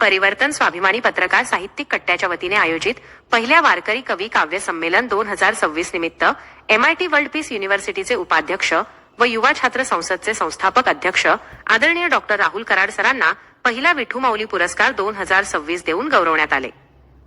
परिवर्तन स्वाभिमानी पत्रकार साहित्यिक कट्ट्याच्या वतीने आयोजित पहिल्या वारकरी कवी काव्य संमेलन 2026 निमित्त MIT वर्ल्ड पीस युनिव्हर्सिटीचे उपाध्यक्ष व युवा छात्र संसदचे संस्थापक अध्यक्ष आदरणीय डॉक्टर राहुल कराड सरांना पहिला विठू माऊली पुरस्कार 2026 देऊन गौरवण्यात आले।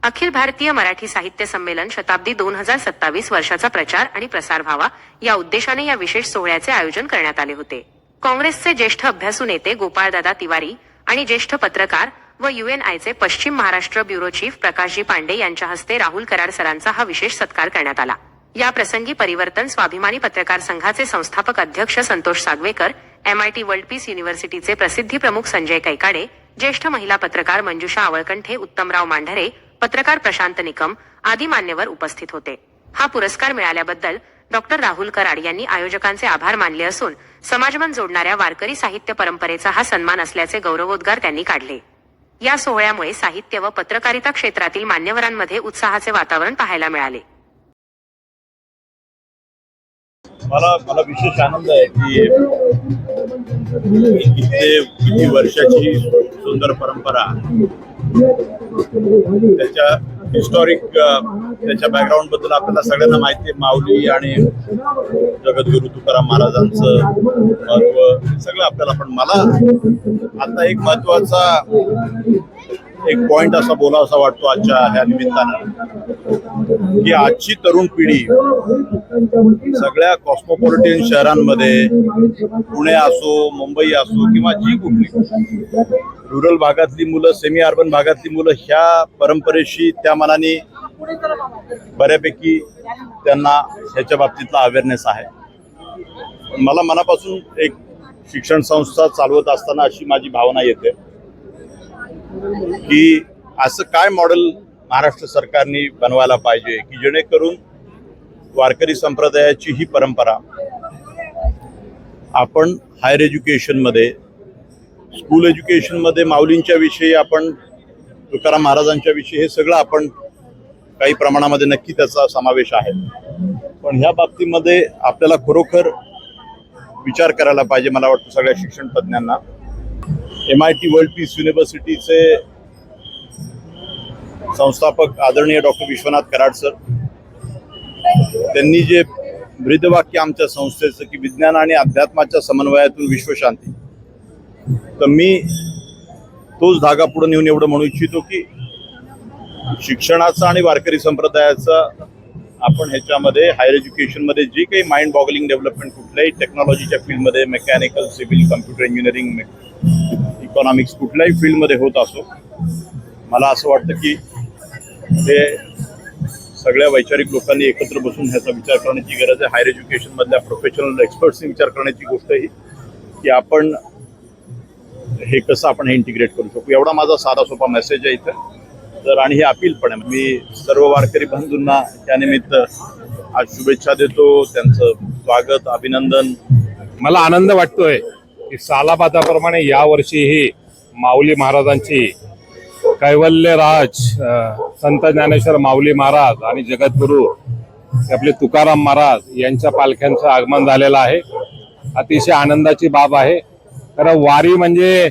अखिल भारतीय मराठी साहित्य संमेलन शताब्दी 2027 वर्षाचा प्रचार आणि प्रसार व्हावा या उद्देशाने या विशेष सोहळ्याचे आयोजन करण्यात आले होते। काँग्रेसचे ज्येष्ठ अभ्यासू नेते गोपाळदादा तिवारी आणि ज्येष्ठ पत्रकार व UNIचे पश्चिम महाराष्ट्र ब्युरो चीफ प्रकाशजी पांडे यांच्या हस्ते राहुल कराड सरांचा हा विशेष सत्कार करण्यात आला। या प्रसंगी परिवर्तन स्वाभिमानी पत्रकार संघाचे संस्थापक अध्यक्ष Santosh Sagvekar, MIT world peace युनिव्हर्सिटीचे प्रसिद्धी प्रमुख संजय कैकाडे, ज्येष्ठ महिला पत्रकार मंजुषा आवळकंठे, उत्तमराव मांढरे, पत्रकार प्रशांत निकम आदी मान्यवर उपस्थित होते। हा पुरस्कार मिळाल्याबद्दल डॉक्टर राहुल कराड यांनी आयोजकांचे आभार मानले असून समाजमन जोडणाऱ्या वारकरी साहित्य परंपरेचा हा सन्मान असल्याचे गौरवोद्गार त्यांनी काढले। या सोहळ्यामुळे साहित्य व पत्रकारिता क्षेत्रातील मान्यवरांमध्ये उत्साहाचे वातावरण पाहायला मिळाले। मला विशेष आनंद आहे की किती वर्षाची सुंदर परंपरा, त्याच्या हिस्टॉरिक त्याच्या बॅकग्राऊंड बद्दल आपल्याला सगळ्यांना माहिती आहे। माऊली आणि जगद्गुरु तुकाराम महाराजांचं महत्व सगळं आपल्याला, पण मला आता एक महत्वाचा एक पॉइंट असा बोलावासा वाटतो आजच्या ह्या निमित्तानं की आजची तरुण पिढी सगळ्या कॉस्मोपॉलिटन शहरांमध्ये, पुणे असो, मुंबई असो किंवा जी कुठली रुरल भागातली मुलं, सेमी अर्बन भागातली मुलं ह्या परंपरेशी त्या मनाने बऱ्यापैकी त्यांना ह्याच्या बाबतीतला अवेअरनेस आहे। मला मनापासून एक शिक्षण संस्था चालवत असताना अशी माझी भावना येते की असं काय मॉडेल महाराष्ट्र सरकारने बनवायला पाहिजे की जेणेकरून वारकरी संप्रदायाची ही परंपरा आपण हायर एज्युकेशनमध्ये, स्कूल एज्युकेशनमध्ये माऊलींच्या विषयी, आपण तुकाराम महाराजांच्या विषयी हे सगळं आपण काही प्रमाणामध्ये नक्की त्याचा समावेश आहे, पण ह्या बाबतीमध्ये आपल्याला खरोखर विचार करायला पाहिजे। मला वाटतं सगळ्या शिक्षण तज्ञांना MIT वर्ल्ड पीस युनिव्हर्सिटीचे संस्थापक आदरणीय डॉक्टर विश्वनाथ कराड सर, त्यांनी जे ब्रीदवाक्य आमच्या संस्थेचं की विज्ञान आणि अध्यात्माच्या समन्वयातून विश्वशांती, तर मी तोच धागा पुढे नेऊन एवढं म्हणू इच्छितो की शिक्षणाचा आणि वारकरी संप्रदायाचा आपण ह्याच्यामध्ये हायर एज्युकेशनमध्ये जे काही माइंड बॉगलिंग डेव्हलपमेंट कुठल्याही टेक्नॉलॉजीच्या फील्डमध्ये, mechanical, civil, computer engineering, economics कुठल्याही फील्डमध्ये होत असो, मला असं वाटतं की हे सगळ्या वैचारिक लोकांनी एकत्र बसून ह्याचा विचार करण्याची गरज आहे। हायर एज्युकेशनमधल्या प्रोफेशनल एक्सपर्ट्सनी विचार करण्याची गोष्ट ही की आपण हे कसं आपण हे इंटिग्रेट करू शकू, एवढा माझा साधा सोपा मेसेज आहे इथं। तर आणि हे अपील पण आहे, मी सर्व वारकरी बंधूंना त्यानिमित्त आज शुभेच्छा देतो, त्यांचं स्वागत, अभिनंदन। मला आनंद वाटतोय की सालाबादाप्रमाणे यावर्षीही माऊली महाराजांची कैवल्यराज संत ज्ञानेश्वर माऊली महाराज आणि जगद्गुरु आपले तुकाराम महाराज यांच्या पालख्यांचं आगमन झालेलं आहे। अतिशय आनंदाची बाब आहे, कारण वारी म्हणजे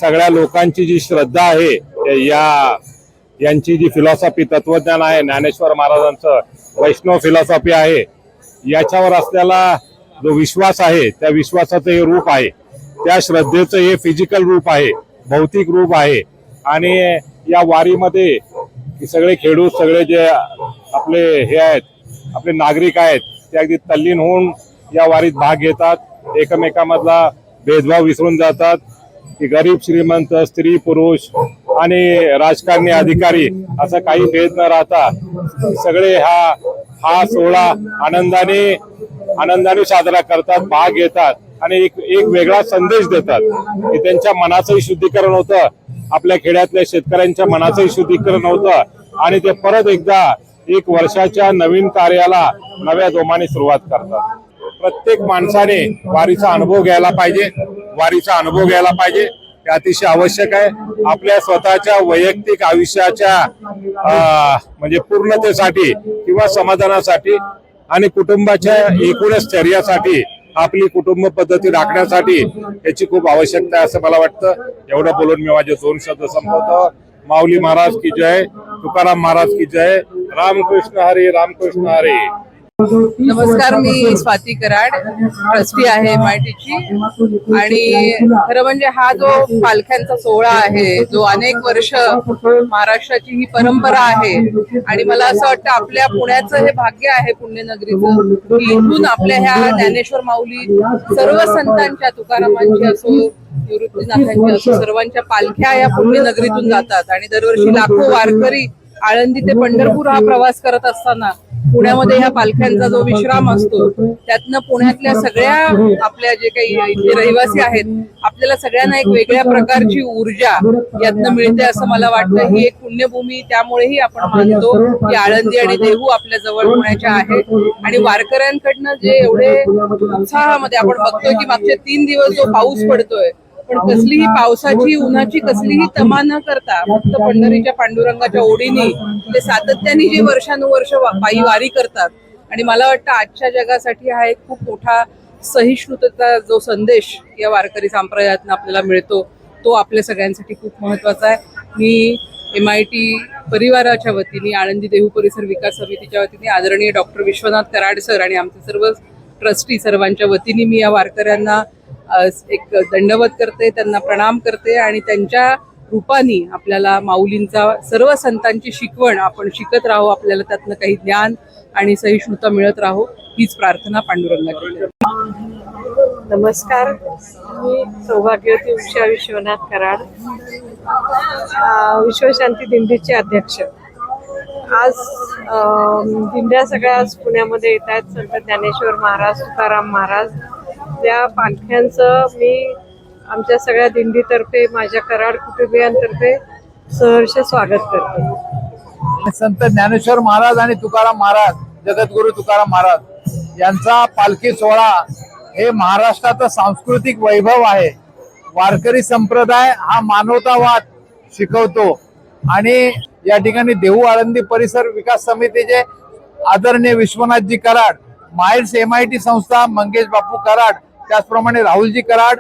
सगळ्या लोकांची जी श्रद्धा आहे, यांची जी फिलॉसॉफी, तत्वज्ञान आहे, ज्ञानेश्वर महाराजांचं वैष्णव फिलॉसॉफी आहे, याच्यावर असलेला जो विश्वास आहे त्या विश्वासाचं हे रूप आहे, त्या श्रद्धेचं हे फिजिकल रूप आहे, भौतिक रूप आहे। आणि या वारीमध्ये सगळे खेडूत, सगळे जे आपले हे आहेत, आपले नागरिक आहेत, ते अगदी तल्लीन होऊन या वारीत भाग घेतात, एकमेकांमधला भेदभाव विसरून जातात की गरीब श्रीमंत, स्त्री पुरुष आणि राजकारणी अधिकारी असं काही भेद न राहता सगळे हा सोहळा आनंदाने साजरा करतात, भाग घेतात आणि एक वेगळा संदेश देतात की त्यांच्या मनाचंही शुद्धीकरण होतं, आपल्या खेड्यातल्या शेतकऱ्यांच्या मनाचंही शुद्धीकरण होतं आणि ते परत एकदा एक वर्षाच्या नवीन कार्याला नव्या जोमाने सुरुवात करतात। प्रत्येक माणसाने वारीचा अनुभव घ्यायला पाहिजे, हे अतिशय आवश्यक आहे। आपल्या स्वतःच्या वैयक्तिक आयुष्याच्या म्हणजे पूर्णतेसाठी किंवा समाधानासाठी आणि कुटुंबाच्या एकूणच चर्यासाठी आपली कुटुंब पद्धती राखण्यासाठी याची खूप आवश्यकता आहे असं मला वाटतं. एवढं बोलून मी माझे 2 शब्द संपवतो. माऊली महाराज की जय, तुकाराम महाराज की जय. रामकृष्ण हरी, रामकृष्ण हरी. नमस्कार, मी स्वाती कराड, ट्रस्टी आहे MITची. आणि खरं म्हणजे हा जो पालख्यांचा सोहळा आहे, जो अनेक वर्ष महाराष्ट्राची ही परंपरा आहे, आणि मला असं वाटतं आपल्या पुण्याचं हे भाग्य आहे, पुण्यनगरीचं, की इथून आपल्या ह्या ज्ञानेश्वर माऊली सर्व संतांच्या, तुकारामांची असो, निवृत्तीनाथांची असो, सर्वांच्या पालख्या या पुण्यनगरीतून जातात. आणि दरवर्षी लाखो वारकरी आळंदी ते पंढरपूर हा प्रवास करत असताना पुण्यामध्ये ह्या पालख्यांचा जो विश्राम असतो, त्यातनं पुण्यातल्या सगळ्या आपल्या जे काही इथले रहिवासी आहेत, आपल्याला सगळ्यांना एक वेगळ्या प्रकारची ऊर्जा यातनं मिळते असं मला वाटतं. ही एक पुण्यभूमी त्यामुळेही आपण मानतो की आळंदी आणि देहू आपल्या जवळ पुण्याच्या आहेत. आणि वारकऱ्यांकडनं जे एवढे उत्साहामध्ये आपण बघतोय की मागचे 3 दिवस जो पाऊस पडतोय, पण कसलीही पावसाची, उन्हाची कसलीही तमा न करता फक्त पंढरीच्या पांडुरंगाच्या ओढीने ते सातत्याने जी वर्षानुवर्ष पायी वारी करतात. आणि मला वाटतं आजच्या जगासाठी हा एक खूप मोठा सहिष्णुतेचा जो संदेश या वारकरी संप्रदायातून आपल्याला मिळतो, तो आपल्या सगळ्यांसाठी खूप महत्वाचा आहे. मी MIT परिवाराच्या वतीने, आळंदी देहू परिसर विकास समितीच्या वतीने आदरणीय डॉक्टर विश्वनाथ कराड सर आणि आमचे सर्व ट्रस्टी सर्वांच्या वतीने मी या वारकऱ्यांना एक दंडवत करते, त्यांना प्रणाम करते. आणि त्यांच्या रूपाने आपल्याला माऊलींचा, सर्व संतांची शिकवण आपण शिकत राहू, आपल्याला त्यातनं काही ज्ञान आणि सहिष्णुता मिळत राहू, हीच प्रार्थना पांडुरंगाची. नमस्कार, मी सौभाग्यवती उषा विश्वनाथ कराड, विश्वशांती दिंडीचे अध्यक्ष. आज दिंड्या सगळ्या पुण्यामध्ये येत आहेत. संत ज्ञानेश्वर महाराज, तुकाराम महाराज या पालख्यांचं मी आमच्या सगळ्या दिंडीतर्फे, माझ्या कराड कुटुंबियांतर्फे सहर्ष स्वागत करते. संत ज्ञानेश्वर महाराज आणि तुकाराम महाराज, जगद्गुरु तुकाराम महाराज यांचा पालखी सोहळा हे महाराष्ट्राचं सांस्कृतिक वैभव आहे. वारकरी संप्रदाय हा मानवतावाद शिकवतो. आणि या ठिकाणी देहू आळंदी परिसर विकास समितीचे आदरणीय विश्वनाथजी कराड, माइल्स MIT संस्था मंगेश बापू कराड, त्याचप्रमाणे राहुलजी कराड,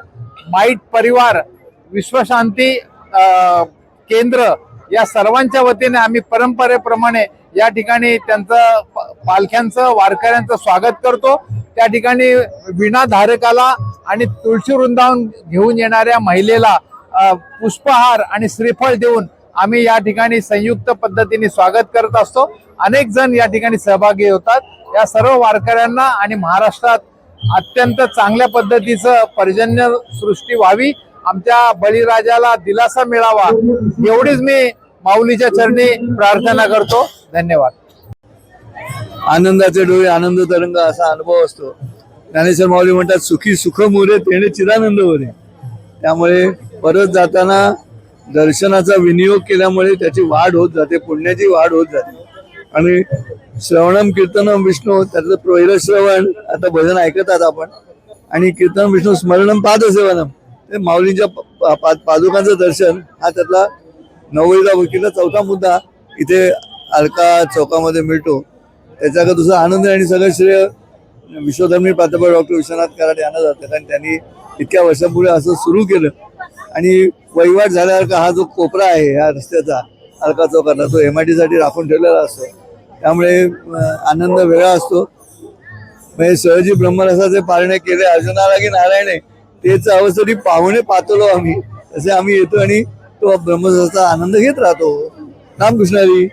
माईट परिवार, विश्वशांती केंद्र या सर्वांच्या वतीने आम्ही परंपरेप्रमाणे या ठिकाणी त्यांचं पालख्यांचं, वारकऱ्यांचं स्वागत करतो. त्या ठिकाणी विणाधारकाला आणि तुळशी वृंदावन घेऊन येणाऱ्या महिलेला पुष्पहार आणि श्रीफळ देऊन आम्ही या ठिकाणी संयुक्त पद्धतीने स्वागत करत असतो. अनेक जण या ठिकाणी सहभागी होतात. या सर्व वारकऱ्यांना आणि महाराष्ट्रात अत्यंत चांगल्या पद्धतीचं पर्जन्य सृष्टी व्हावी, आमच्या बळीराजाला दिलासा मिळावा, एवढीच मी माऊलीच्या चरणी प्रार्थना करतो. धन्यवाद. आनंदाचे डोळे आनंद तरंग असा अनुभव असतो. ज्ञानेश्वर माऊली म्हणतात, सुखी सुख मोरे तेणे चिदानंद होणे. त्यामुळे परत जाताना दर्शनाचा विनियोग केल्यामुळे त्याची वाढ होत जाते, पुण्याची वाढ होत जाते. आणि श्रवणम कीर्तनम विष्णू, त्यातलं पहिलं श्रवण, आता भजन ऐकतात आपण, आणि कीर्तन विष्णू स्मरणम पादसेवनम, ते माऊलींच्या पादुकांचं दर्शन हा त्यातला 9वा वकीला 4था मुद्दा इथे अलका चौकामध्ये मिळतो. त्याच्याकडे दुसरा आनंद आणि सगळं श्रेय विश्वधर्मी प्राध्यापक डॉक्टर विश्वनाथ कराड यांना जातं, कारण त्यांनी इतक्या वर्षांपूर्वी असं सुरू केलं. आणि वहिवाट झाल्यावर हा जो कोपरा आहे या रस्त्याचा अलका चौकातला, तो MIT साठी राखून ठेवलेला असतो. त्यामुळे आनंद वेगळा असतो. म्हणजे सहजी ब्रह्मरसाचे पारणे केले अर्जुनाला की नारायणे, तेच अवसरी पाहुणे पातलो आम्ही, तसे आम्ही येतो आणि तो ब्रह्मरसाचा आनंद घेत राहतो. रामकृष्ण हरी.